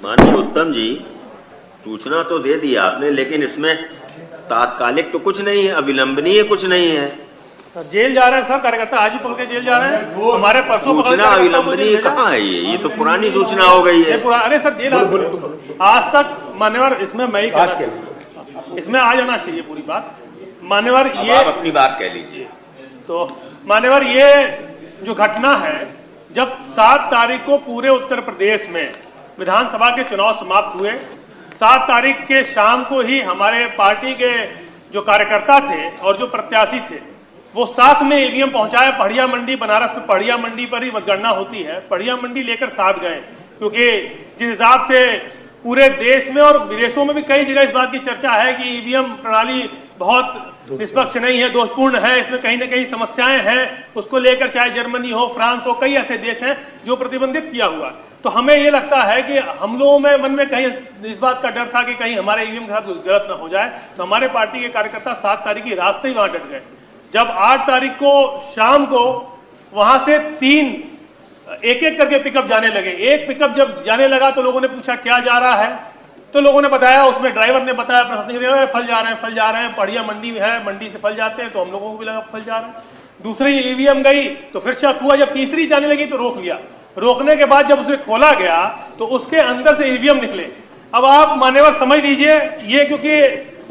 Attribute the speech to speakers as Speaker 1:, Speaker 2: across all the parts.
Speaker 1: माननीय उत्तम जी, सूचना तो दे दी आपने, लेकिन इसमें तात्कालिक तो कुछ नहीं है, अविलंबनीय कुछ नहीं है।
Speaker 2: सर जेल जा रहे हैं सर, कार्यकर्ता आज ही पकड़ के जेल जा रहे हैं। हमारे परसों
Speaker 1: सूचना अविलंबनीय कहाँ है? ये तो पुरानी सूचना हो गई है।
Speaker 2: अरे सर जेल आज तक मान्यवर, इसमें मैं ही इसमें आ जाना चाहिए पूरी बात मान्यवर। ये
Speaker 1: आप अपनी बात कह लीजिए।
Speaker 2: तो मान्यवर, ये जो घटना है, जब 7 तारीख को पूरे उत्तर प्रदेश में विधानसभा के चुनाव समाप्त हुए, 7 तारीख के शाम को ही हमारे पार्टी के जो कार्यकर्ता थे और जो प्रत्याशी थे वो साथ में ईवीएम पहुंचाए। पढ़िया मंडी, बनारस में पढ़िया मंडी पर ही मतगणना होती है, पढ़िया मंडी लेकर साथ गए, क्योंकि जिस हिसाब से पूरे देश में और विदेशों में भी कई जगह इस बात की चर्चा है कि ईवीएम प्रणाली बहुत निष्पक्ष नहीं है, दोषपूर्ण है, इसमें कहीं ना कहीं समस्याएं हैं, उसको लेकर चाहे जर्मनी हो, फ्रांस हो, कई ऐसे देश हैं जो प्रतिबंधित किया हुआ। तो हमें ये लगता है कि हम लोगों में मन में कहीं इस बात का डर था कि कहीं हमारे ईवीएम के साथ कुछ गलत ना हो जाए, तो हमारे पार्टी के कार्यकर्ता 7 तारीख की रात से ही वहां डट गए। जब 8 तारीख को शाम को वहां से 3 एक करके पिकअप जाने लगे, एक पिकअप जब जाने लगा तो लोगों ने पूछा क्या जा रहा है, तो लोगों ने बताया, उसमें ड्राइवर ने बताया, प्रशासनिक ने, फल जा रहे हैं, पढ़िया मंडी में है, मंडी से फल जाते हैं, तो हम लोगों को भी लगा फल जा रहे हैं। दूसरी ईवीएम गई तो फिर शक हुआ, जब तीसरी जाने लगी तो रोक लिया। रोकने के बाद जब उसे खोला गया तो उसके अंदर से ईवीएम निकले। अब आप मान्यवर समझ लीजिए, ये क्योंकि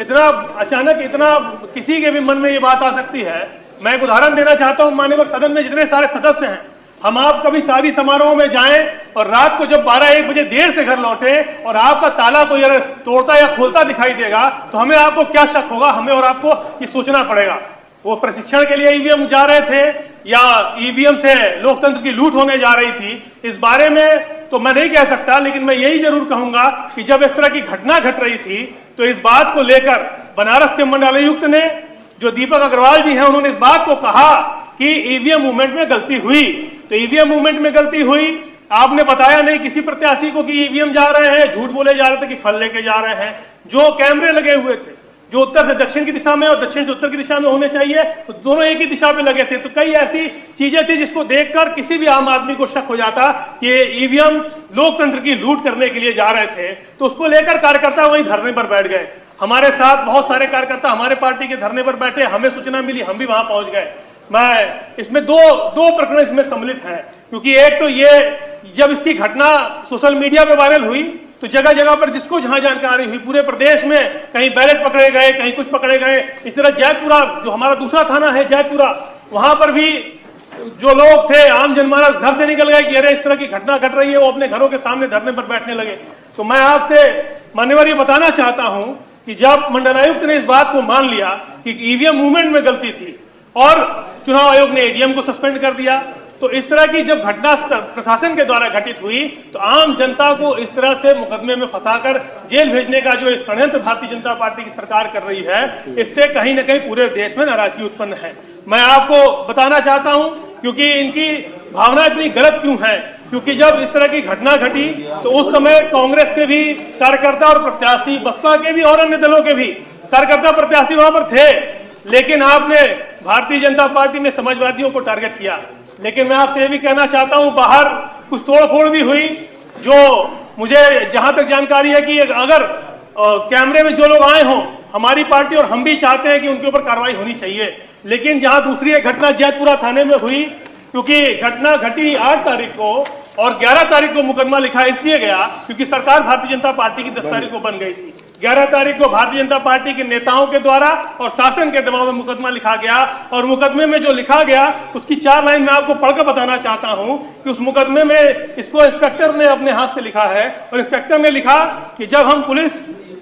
Speaker 2: इतना अचानक, इतना किसी के भी मन में ये बात आ सकती है। मैं एक उदाहरण देना चाहता हूं मान्यवर, सदन में जितने सारे सदस्य हैं, हम आप कभी शादी समारोह में जाएं और रात को जब 12-1 बजे देर से घर लौटे और आपका ताला कोई अगर तोड़ता या खोलता दिखाई देगा तो हमें आपको क्या शक होगा? हमें और आपको ये सोचना पड़ेगा वो प्रशिक्षण के लिए ईवीएम जा रहे थे या ईवीएम से लोकतंत्र की लूट होने जा रही थी। इस बारे में तो मैं नहीं कह सकता, लेकिन मैं यही जरूर कहूंगा कि जब इस तरह की घटना घट रही थी तो इस बात को लेकर बनारस के मंडलायुक्त ने, जो दीपक अग्रवाल जी हैं, उन्होंने इस बात को कहा कि ईवीएम मूवमेंट में गलती हुई। तो ईवीएम मूवमेंट में गलती हुई, आपने बताया नहीं किसी प्रत्याशी को कि ईवीएम जा रहे हैं, झूठ बोले जा रहे थे कि फल लेके जा रहे हैं। जो कैमरे लगे हुए थे, जो उत्तर से दक्षिण की दिशा में और दक्षिण से उत्तर की दिशा में होने चाहिए, तो दोनों एक ही दिशा में लगे थे। तो कई ऐसी चीजें थी जिसको देखकर किसी भी आम आदमी को शक हो जाता कि ईवीएम लोकतंत्र की लूट करने के लिए जा रहे थे। तो उसको लेकर कार्यकर्ता वहीं धरने पर बैठ गए। हमारे साथ बहुत सारे कार्यकर्ता हमारे पार्टी के धरने पर बैठे, हमें सूचना मिली, हम भी वहां पहुंच गए। मैं इसमें दो प्रकरण इसमें सम्मिलित हैं, क्योंकि एक तो ये, जब इसकी घटना सोशल मीडिया पे वायरल हुई तो जगह जगह पर जिसको जहां जानकारी हुई, पूरे प्रदेश में कहीं बैलेट पकड़े गए, कहीं कुछ पकड़े गए। इस तरह जयपुरा, जो हमारा दूसरा थाना है जयपुरा, वहां पर भी जो लोग थे, आम जनमानस घर से निकल गए कि अरे इस तरह की घटना घट रही है, वो अपने घरों के सामने धरने पर बैठने लगे। तो मैं आपसे मान्यवर ये बताना चाहता हूं कि जब मंडलायुक्त ने इस बात को मान लिया कि ईवीएम मूवमेंट में गलती थी और चुनाव आयोग ने ईवीएम को सस्पेंड कर दिया, तो इस तरह की जब घटना प्रशासन के द्वारा घटित हुई तो आम जनता को इस तरह से मुकदमे में फंसाकर जेल भेजने का जो षड्यंत्र भारतीय जनता पार्टी की सरकार कर रही है, इससे कहीं ना कहीं पूरे देश में नाराजगी उत्पन्न है। मैं आपको बताना चाहता हूं, क्योंकि इनकी भावना इतनी गलत क्यों है, क्योंकि जब इस तरह की घटना घटी तो उस समय कांग्रेस के भी कार्यकर्ता और प्रत्याशी, बसपा के भी और अन्य दलों के भी कार्यकर्ता प्रत्याशी वहां पर थे, लेकिन आपने, भारतीय जनता पार्टी ने समाजवादियों को टारगेट किया। लेकिन मैं आपसे ये भी कहना चाहता हूं, बाहर कुछ तोड़फोड़ भी हुई, जो मुझे जहां तक जानकारी है कि अगर कैमरे में जो लोग आए हों, हमारी पार्टी और हम भी चाहते हैं कि उनके ऊपर कार्रवाई होनी चाहिए। लेकिन जहां दूसरी एक घटना जयपुरा थाने में हुई, क्योंकि घटना घटी 8 तारीख को और 11 तारीख को मुकदमा लिखा इसलिए गया क्योंकि सरकार भारतीय जनता पार्टी की 10 तारीख को बन गई थी। 11 तारीख को भारतीय जनता पार्टी के नेताओं के द्वारा और शासन के दबाव में मुकदमा लिखा गया, और मुकदमे में जो लिखा गया उसकी 4 लाइन मैं आपको पढ़कर बताना चाहता हूं कि उस मुकदमे में इसको इंस्पेक्टर ने अपने हाथ से लिखा है, और इंस्पेक्टर ने लिखा कि जब हम पुलिस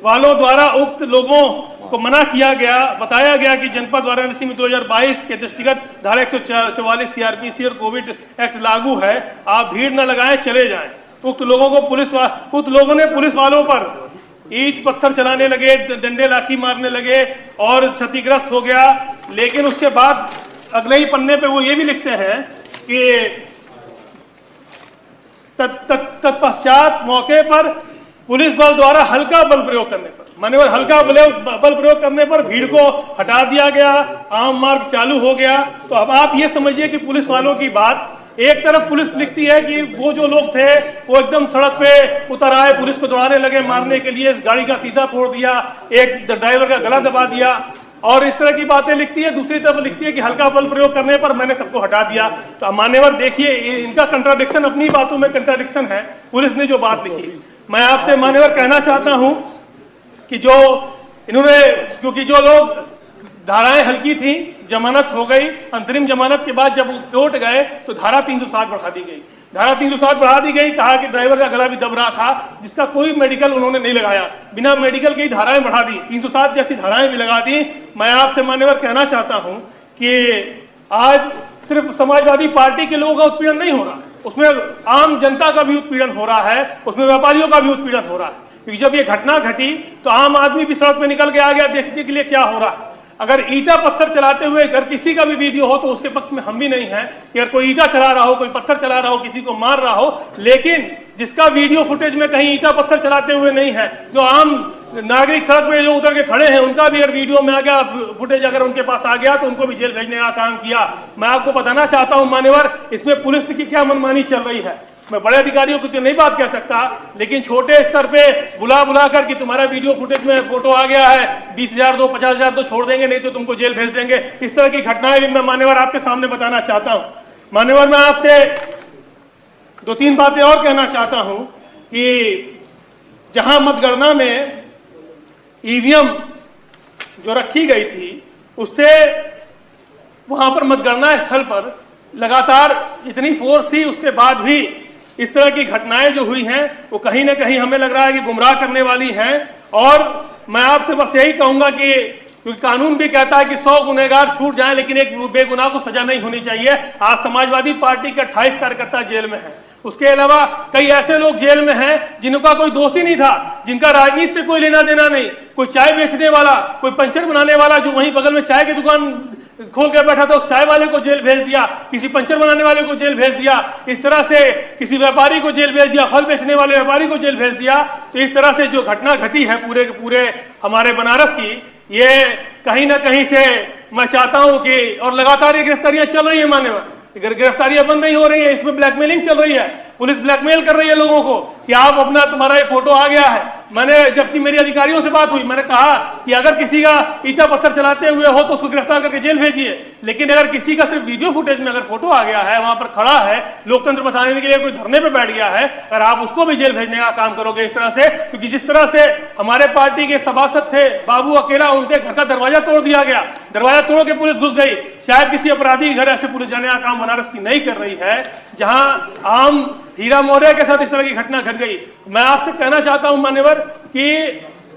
Speaker 2: वालों द्वारा उक्त लोगों को मना किया गया, बताया गया कि जनपद वाराणसी में 2022 के दृष्टिगत धारा 144 सीआरपीसी और कोविड एक्ट लागू है, आप भीड़ न लगाएं, चले जाएं। उक्त लोगों ने पुलिस वालों पर ईंट पत्थर चलाने लगे, डंडे लाठी मारने लगे और क्षतिग्रस्त हो गया। लेकिन उसके बाद अगले ही पन्ने पे वो ये भी लिखते हैं कि तत्पश्चात मौके पर पुलिस बल द्वारा हल्का बल प्रयोग करने पर, मान्यवर हल्का बल प्रयोग करने पर भीड़ को हटा दिया गया, आम मार्ग चालू हो गया। तो अब आप ये समझिए कि पुलिस वालों की बात एक तरफ पुलिस लिखती है कि वो जो लोग थे वो एकदम सड़क पे उतर आए, पुलिस को दौड़ाने लगे मारने के लिए, गाड़ी का शीशा फोड़ दिया, एक ड्राइवर का गला दबा दिया और इस तरह की बातें लिखती है। दूसरी तरफ लिखती है कि हल्का बल प्रयोग करने पर मैंने सबको हटा दिया। तो मान्यवर देखिए, इनका कंट्राडिक्शन, अपनी बातों में कंट्राडिक्शन है। पुलिस ने जो बात लिखी, मैं आपसे मान्यवर कहना चाहता हूं कि जो इन्होंने, क्योंकि जो लोग धाराएं हल्की थी, जमानत हो गई, अंतरिम जमानत के बाद जब कोर्ट गए तो धारा 307 बढ़ा दी गई। धारा 307 बढ़ा दी गई, कहा कि ड्राइवर का गला भी दब रहा था, जिसका कोई मेडिकल उन्होंने नहीं लगाया, बिना मेडिकल के ही धाराएं बढ़ा दी, 307 जैसी धाराएं भी लगा दी। मैं आपसे मान्यवर कहना चाहता हूं कि आज सिर्फ समाजवादी पार्टी के लोगों का उत्पीड़न नहीं हो रहा, उसमें आम जनता का भी उत्पीड़न हो रहा है, उसमें व्यापारियों का भी उत्पीड़न हो रहा है। क्योंकि जब ये घटना घटी तो आम आदमी भी सड़क पे निकल के आ गया देखने के लिए क्या हो रहा है। अगर ईटा पत्थर चलाते हुए अगर किसी का भी वीडियो हो तो उसके पक्ष में हम भी नहीं हैं कि अगर कोई ईटा चला रहा हो, कोई पत्थर चला रहा हो, किसी को मार रहा हो, लेकिन जिसका वीडियो फुटेज में कहीं ईटा पत्थर चलाते हुए नहीं है, जो आम नागरिक सड़क पे जो उतर के खड़े हैं, उनका भी अगर वीडियो में आ गया, फुटेज अगर उनके पास आ गया तो उनको भी जेल भेजने का काम किया। मैं आपको बताना चाहता हूं मान्यवर, इसमें पुलिस की क्या मनमानी चल रही है। मैं बड़े अधिकारियों को तो नहीं बात कह सकता, लेकिन छोटे स्तर पे बुला कर कि तुम्हारा वीडियो फुटेज में फोटो आ गया है, 20,000 दो, 50,000 तो छोड़ देंगे, नहीं तो तुमको जेल भेज देंगे। इस तरह की घटनाएं भी मैं मान्यवर आपके सामने बताना चाहता हूं। मान्यवर, मैं आपसे 2-3 बातें और कहना चाहता हूं कि जहां मतगणना में ईवीएम जो रखी गई थी, उससे वहां पर मतगणना स्थल पर लगातार इतनी फोर्स थी, उसके बाद भी इस तरह की घटनाएं जो हुई हैं वो कहीं ना कहीं हमें लग रहा है कि गुमराह करने वाली हैं। और मैं आपसे बस यही कहूंगा कि क्योंकि कानून भी कहता है कि 100 गुनहगार छूट जाएं, लेकिन एक बेगुनाह को सजा नहीं होनी चाहिए। आज समाजवादी पार्टी के 28 कार्यकर्ता जेल में हैं, उसके अलावा कई ऐसे लोग जेल में हैं जिनका कोई दोष ही नहीं था, जिनका राजनीति से कोई लेना देना नहीं। कोई चाय बेचने वाला, कोई पंचर बनाने वाला जो वहीं बगल में चाय की दुकान खोल के बैठा था, उस चाय वाले को जेल भेज दिया, किसी पंचर बनाने वाले को जेल भेज दिया, इस तरह से किसी व्यापारी को जेल भेज दिया, फल बेचने वाले व्यापारी को जेल भेज दिया। तो इस तरह से जो घटना घटी है पूरे के पूरे हमारे बनारस की, ये कहीं ना कहीं से मैं चाहता हूं कि, और लगातार ये गिरफ्तारियां चल रही है मान्यवर, गिरफ्तारियां बंद नहीं हो रही है, इसमें ब्लैकमेलिंग चल रही है, पुलिस ब्लैकमेल कर रही है लोगों को कि आप अपना, तुम्हारा ये फोटो आ गया है। मैंने, जबकि मेरी अधिकारियों से बात हुई, मैंने कहा कि अगर किसी का ईटा पत्थर चलाते हुए हो तो उसको गिरफ्तार करके जेल भेजिए, लेकिन अगर किसी का सिर्फ वीडियो फुटेज में अगर फोटो आ गया है, वहां पर खड़ा है, लोकतंत्र बचाने के लिए कोई धरने पे बैठ गया है, अगर आप उसको भी जेल भेजने का काम करोगे इस तरह से, क्योंकि जिस तरह से हमारे पार्टी के सभासद थे बाबू अकेला, उनके घर का दरवाजा तोड़ दिया गया, दरवाजा तोड़ के पुलिस घुस गई। शायद किसी अपराधी घर ऐसे पुलिस जाने का काम बनारस की नहीं कर रही है, जहां आम हीरा मौर्य के साथ इस तरह की घटना घट गई। मैं आपसे कहना चाहता हूं मान्यवर कि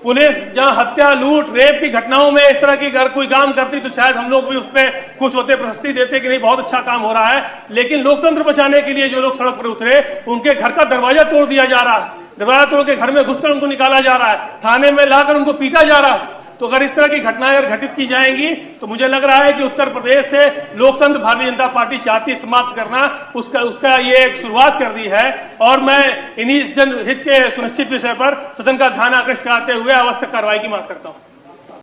Speaker 2: पुलिस जहां हत्या, लूट, रेप की घटनाओं में इस तरह की अगर कोई काम करती तो शायद हम लोग भी उस पर खुश होते, प्रशस्ति देते कि नहीं बहुत अच्छा काम हो रहा है। लेकिन लोकतंत्र बचाने के लिए जो लोग सड़क पर उतरे, उनके घर का दरवाजा तोड़ दिया जा रहा है, दरवाजा तोड़ के घर में घुसकर उनको निकाला जा रहा है, थाने में लाकर उनको पीटा जा रहा है। तो अगर इस तरह की घटनाएं अगर घटित की जाएंगी तो मुझे लग रहा है कि उत्तर प्रदेश से लोकतंत्र भारतीय जनता पार्टी चाहती है समाप्त करना, उसका ये एक शुरुआत कर दी है। और मैं इन्हीं जनहित के सुनिश्चित विषय पर सदन का ध्यान आकृष्ट कराते हुए आवश्यक कार्रवाई की मांग करता हूं।